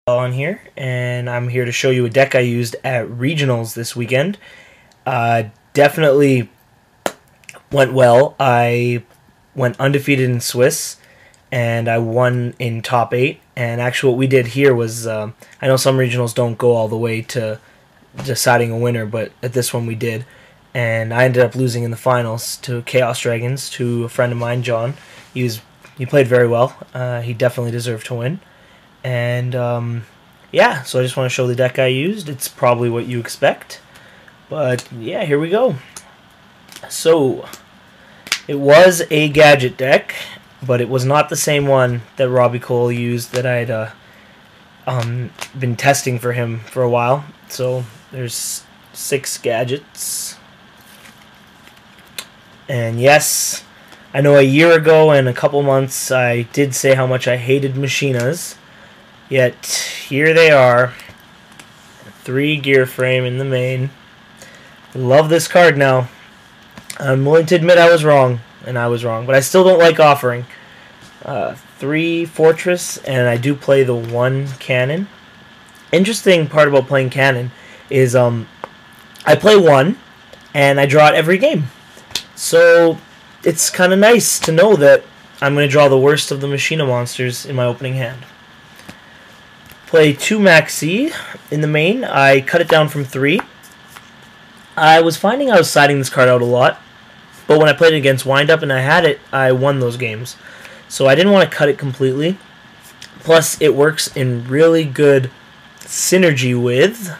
On here, and I'm here to show you a deck I used at regionals this weekend. Definitely went well. I went undefeated in Swiss, and I won in top 8. And actually what we did here was, I know some regionals don't go all the way to deciding a winner, but at this one we did. And I ended up losing in the finals to Chaos Dragons, to a friend of mine, John. He played very well. He definitely deserved to win. And yeah, so I just want to show the deck I used. It's probably what you expect, but yeah, here we go. So it was a Gadget deck, but it was not the same one that robbie-kohl used that I'd been testing for him for a while. So there's 6 gadgets, and yes, I know a year ago and a couple months I did say how much I hated machinas. Yet, here they are. 3 gear frame in the main. Love this card now. I'm willing to admit I was wrong, and I was wrong, but I still don't like offering. 3 fortress, and I do play the 1 cannon. Interesting part about playing cannon is I play 1, and I draw it every game. So, it's kind of nice to know that I'm going to draw the worst of the Machina monsters in my opening hand. Play 2 maxi in the main. I cut it down from 3. I was finding I was siding this card out a lot, but when I played it against Windup and I had it, I won those games. So I didn't want to cut it completely. Plus, it works in really good synergy with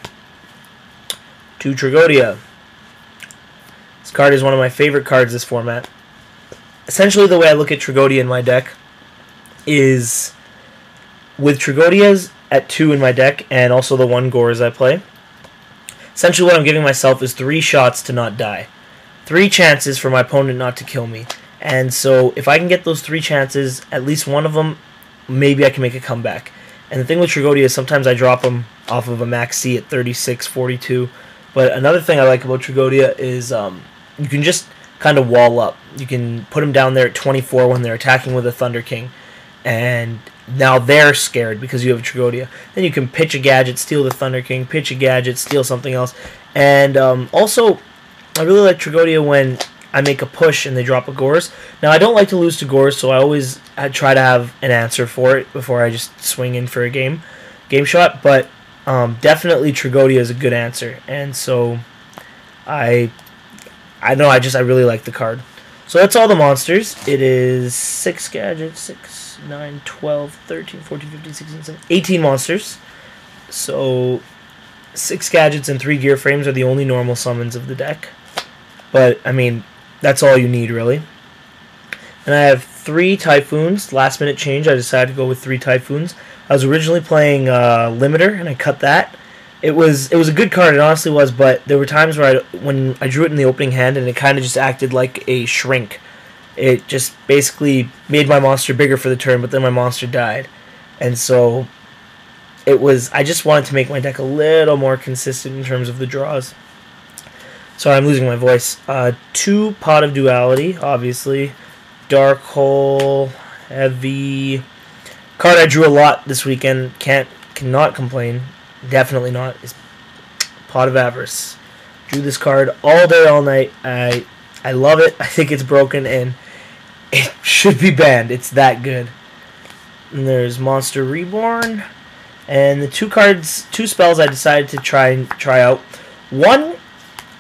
2 Tragodia. This card is one of my favorite cards this format. Essentially, the way I look at Tragodia in my deck is with Tragodias at 2 in my deck, and also the 1 Gores I play. Essentially what I'm giving myself is 3 shots to not die. 3 chances for my opponent not to kill me. And so if I can get those 3 chances, at least one of them, maybe I can make a comeback. And the thing with Tragodia is sometimes I drop them off of a max C at 36, 42. But another thing I like about Tragodia is you can just kind of wall up. You can put them down there at 24 when they're attacking with a Thunder King. And now they're scared because you have a Tragodia. Then you can pitch a Gadget, steal the Thunder King, pitch a Gadget, steal something else. And also, I really like Tragodia when I make a push and they drop a Gores. Now, I don't like to lose to Gores, so I try to have an answer for it before I just swing in for a game shot. But definitely Tragodia is a good answer. And so, I really like the card. So that's all the monsters. It is 6 gadgets, 6, 9, 12, 13, 14, 15, 16, 17, 18 monsters. So 6 gadgets and 3 gear frames are the only normal summons of the deck. But, I mean, that's all you need, really. And I have 3 Typhoons. Last minute change, I decided to go with 3 Typhoons. I was originally playing Limiter, and I cut that. It was a good card, it honestly was, but there were times where when I drew it in the opening hand and it kind of just acted like a shrink. It just basically made my monster bigger for the turn, but then my monster died. And so I just wanted to make my deck a little more consistent in terms of the draws. Sorry, I'm losing my voice. 2 Pot of Duality, obviously. Dark Hole, Heavy. Card I drew a lot this weekend, cannot complain. Definitely not. Is Pot of Avarice. Drew this card all day, all night. I love it. I think it's broken, and it should be banned. It's that good. And there's Monster Reborn. And the 2 spells I decided to try out. 1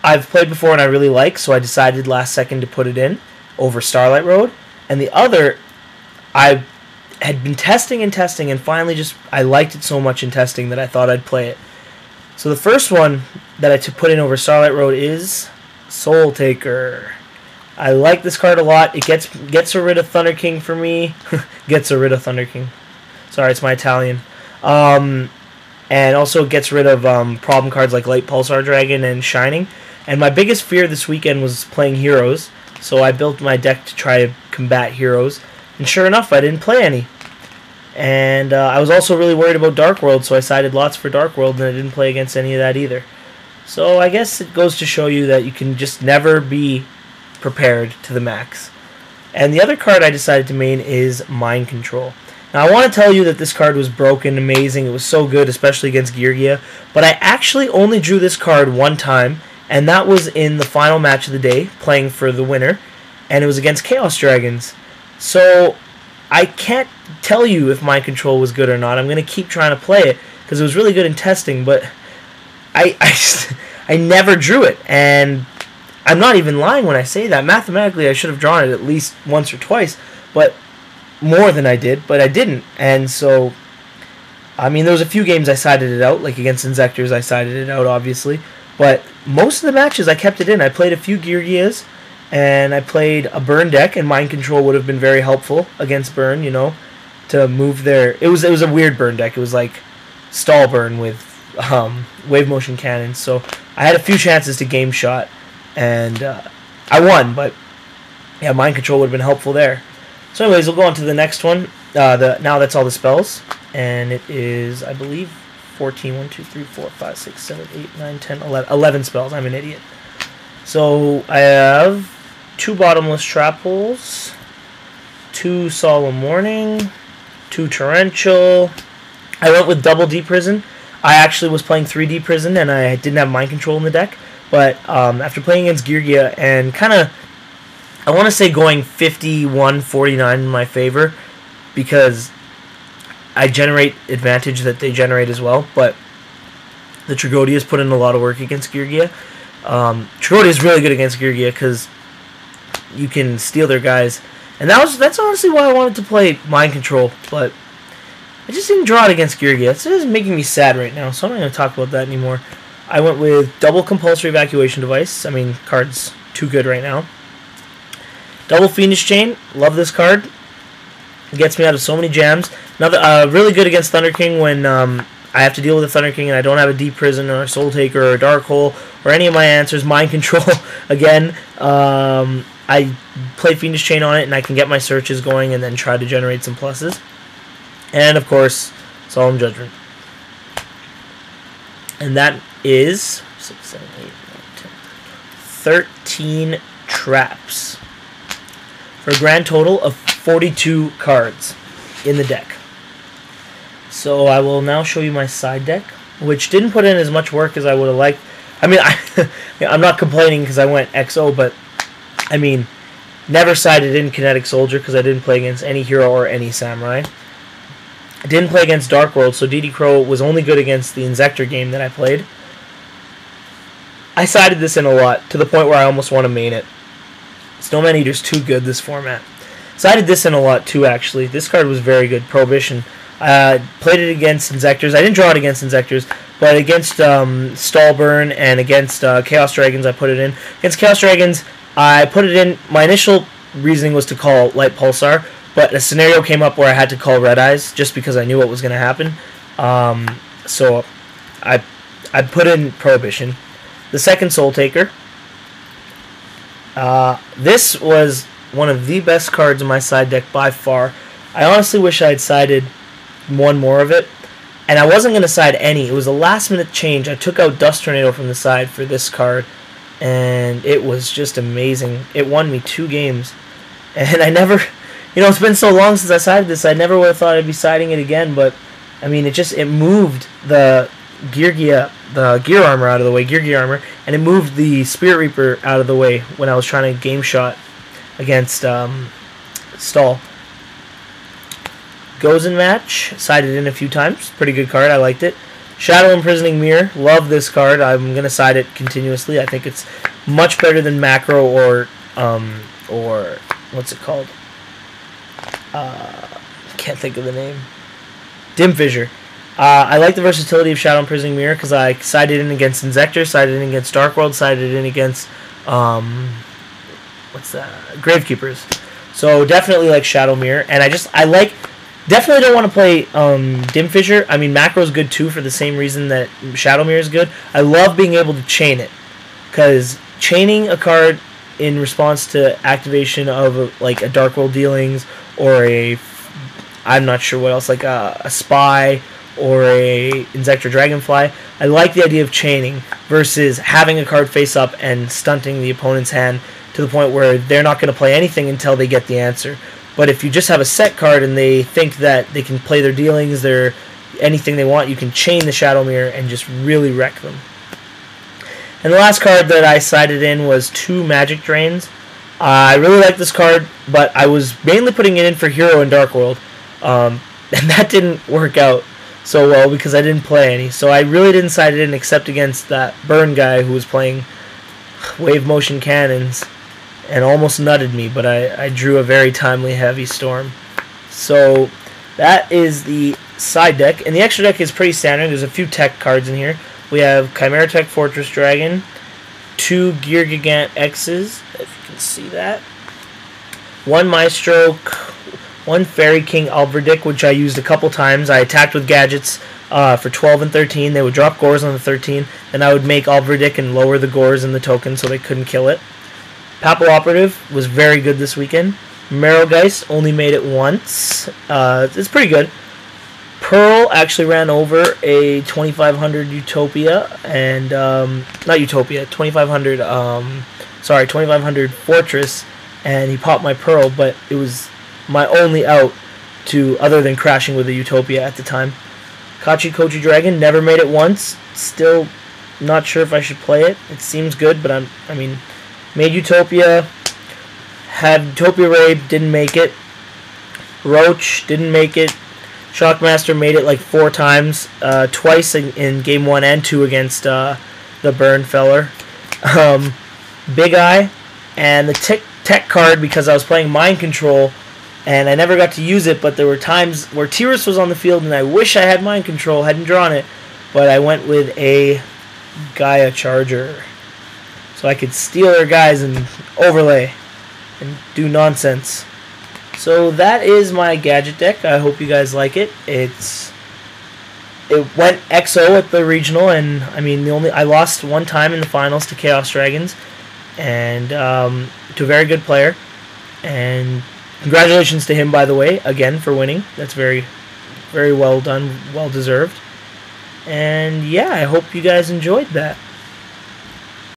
I've played before and I really like, so I decided last second to put it in over Starlight Road. And the other, I had been testing and testing, and finally I liked it so much in testing that I thought I'd play it. So the first one that I put in over Starlight Road is Soul Taker. I like this card a lot. It gets rid of Thunder King for me. Gets rid of Thunder King. Sorry, it's my Italian. And also gets rid of problem cards like Light Pulsar Dragon and Shining. And my biggest fear this weekend was playing Heroes, so I built my deck to try to combat Heroes. And sure enough, I didn't play any. And I was also really worried about Dark World, so I sided lots for Dark World, and I didn't play against any of that either. So I guess it goes to show you that you can just never be prepared to the max. And the other card I decided to main is Mind Control. Now, I want to tell you that this card was broken, amazing. It was so good, especially against Yugioh. But I actually only drew this card one time, and that was in the final match of the day, playing for the winner, and it was against Chaos Dragons. So I can't tell you if Mind Control was good or not. I'm going to keep trying to play it, because it was really good in testing, but I never drew it, and I'm not even lying when I say that. Mathematically, I should have drawn it at least once or twice, but more than I did, but I didn't. And so, I mean, there was a few games I sided it out, like against Insectors, I sided it out, obviously, but most of the matches I kept it in. I played a few Yugiohs, and I played a Burn deck, and Mind Control would have been very helpful against Burn, you know, to move their... It was a weird Burn deck. It was like Stall Burn with wave motion cannons, so I had a few chances to game shot, and I won, but yeah, Mind Control would have been helpful there. So anyways, we'll go on to the next one. Now that's all the spells, and it is, I believe, 14, 1, 2, 3, 4, 5, 6, 7, 8, 9, 10, 11 spells. I'm an idiot. So I have 2 Bottomless Trap Holes, 2 Solemn Warning, 2 Torrential. I went with double Deep Prison. I actually was playing 3D Prison, and I didn't have Mind Control in the deck. But after playing against Yugioh and kind of, I want to say going 51-49 in my favor, because I generate advantage that they generate as well. But the Trigodia's put in a lot of work against Yugioh. Tragodia is really good against Yugioh because you can steal their guys, and that's honestly why I wanted to play Mind Control, but I just didn't draw it against Yugioh. It's just making me sad right now, so I'm not going to talk about that anymore. I went with double Compulsory Evacuation Device. I mean, card's too good right now. Double Fiendish Chain. Love this card. It gets me out of so many jams. Another really good against Thunder King when I have to deal with a Thunder King and I don't have a Deep Prison or a Soul Taker or a Dark Hole or any of my answers. Mind Control again. I play Fiendish Chain on it and I can get my searches going and then try to generate some pluses. And of course, Solemn Judgment. And that is 6, 7, 8, 9, 10, 13 traps for a grand total of 42 cards in the deck. So I will now show you my side deck, which didn't put in as much work as I would have liked. I mean, I'm not complaining because I went XO, but I mean, never sided in Kinetic Soldier because I didn't play against any hero or any samurai. I didn't play against Dark World, so DD Crow was only good against the Insector game that I played. I sided this in a lot, to the point where I almost want to main it. Snowman Eater's too good this format. Sided this in a lot too, actually. This card was very good. Prohibition. Played it against Insectors. I didn't draw it against Insectors, but against Stallburn and against Chaos Dragons, I put it in. Against Chaos Dragons, I put it in. My initial reasoning was to call Light Pulsar, but a scenario came up where I had to call Red Eyes, just because I knew what was going to happen. So I put in Prohibition. The second Soul Taker. This was one of the best cards in my side deck by far. I honestly wish I had sided one more of it, and I wasn't going to side any. It was a last minute change. I took out Dust Tornado from the side for this card, and it was just amazing. It won me 2 games, and I never, you know, it's been so long since I sided this, I never would have thought I'd be siding it again, but I mean, it moved the Yugioh, the gear armor out of the way, gear armor, and it moved the Spirit Reaper out of the way when I was trying to game shot against Stall. Goes in match, sided in a few times, pretty good card, I liked it. Shadow Imprisoning Mirror, love this card, I'm going to side it continuously. I think it's much better than Macro or what's it called? Can't think of the name. Dim Fissure. I like the versatility of Shadow Imprisoning Mirror because I sided in against Insector, sided in against Dark World, sided in against what's that? Gravekeepers. So definitely like Shadow Mirror, and definitely don't want to play Dim Fissure. I mean, Macro's good too for the same reason that Shadow Mirror is good. I love being able to chain it, because chaining a card in response to activation of like a Dark World Dealings or I'm not sure what else, like a Spy or a Insector Dragonfly. I like the idea of chaining versus having a card face up and stunting the opponent's hand to the point where they're not going to play anything until they get the answer. But if you just have a set card and they think that they can play their dealings, their anything they want, you can chain the Shadow Mirror and just really wreck them. And the last card that I sided in was 2 Magic Drains. I really like this card, but I was mainly putting it in for Hero and Dark World. And that didn't work out so well because I didn't play any. So I really didn't side it in except against that Burn guy who was playing Wave Motion Cannons and almost nutted me, but I drew a very timely Heavy Storm. So that is the side deck. And the extra deck is pretty standard. There's a few tech cards in here. We have Chimera Tech Fortress Dragon, 2 Gear Gigant X's, if you can see that, 1 Maestro, 1 Fairy King Alverdick, which I used a couple times. I attacked with gadgets for 12 and 13. They would drop Gores on the 13, and I would make Alverdick and lower the Gores in the token so they couldn't kill it. Papal Operative was very good this weekend. Marrowgeist only made it once. It's pretty good. Pearl actually ran over a 2500 Utopia and not Utopia, 2500 2500 Fortress, and he popped my Pearl, but it was my only out to other than crashing with a Utopia at the time. Kachi Kochi Dragon never made it once. Still not sure if I should play it. It seems good, but I mean, made Utopia, had Utopia Raid, didn't make it. Roach didn't make it. Shockmaster made it like 4 times, twice in game 1 and 2 against the Burn feller. Big Eye, and the tech card, because I was playing Mind Control, and I never got to use it, but there were times where Tyrus was on the field, and I wish I had Mind Control, hadn't drawn it, but I went with a Gaia Charger. So I could steal their guys and overlay and do nonsense. So that is my Gadget deck. I hope you guys like it. It went XO at the regional, and I mean I lost 1 time in the finals to Chaos Dragons, and to a very good player. And congratulations to him, by the way, again for winning. That's very, very well done, well deserved. And yeah, I hope you guys enjoyed that.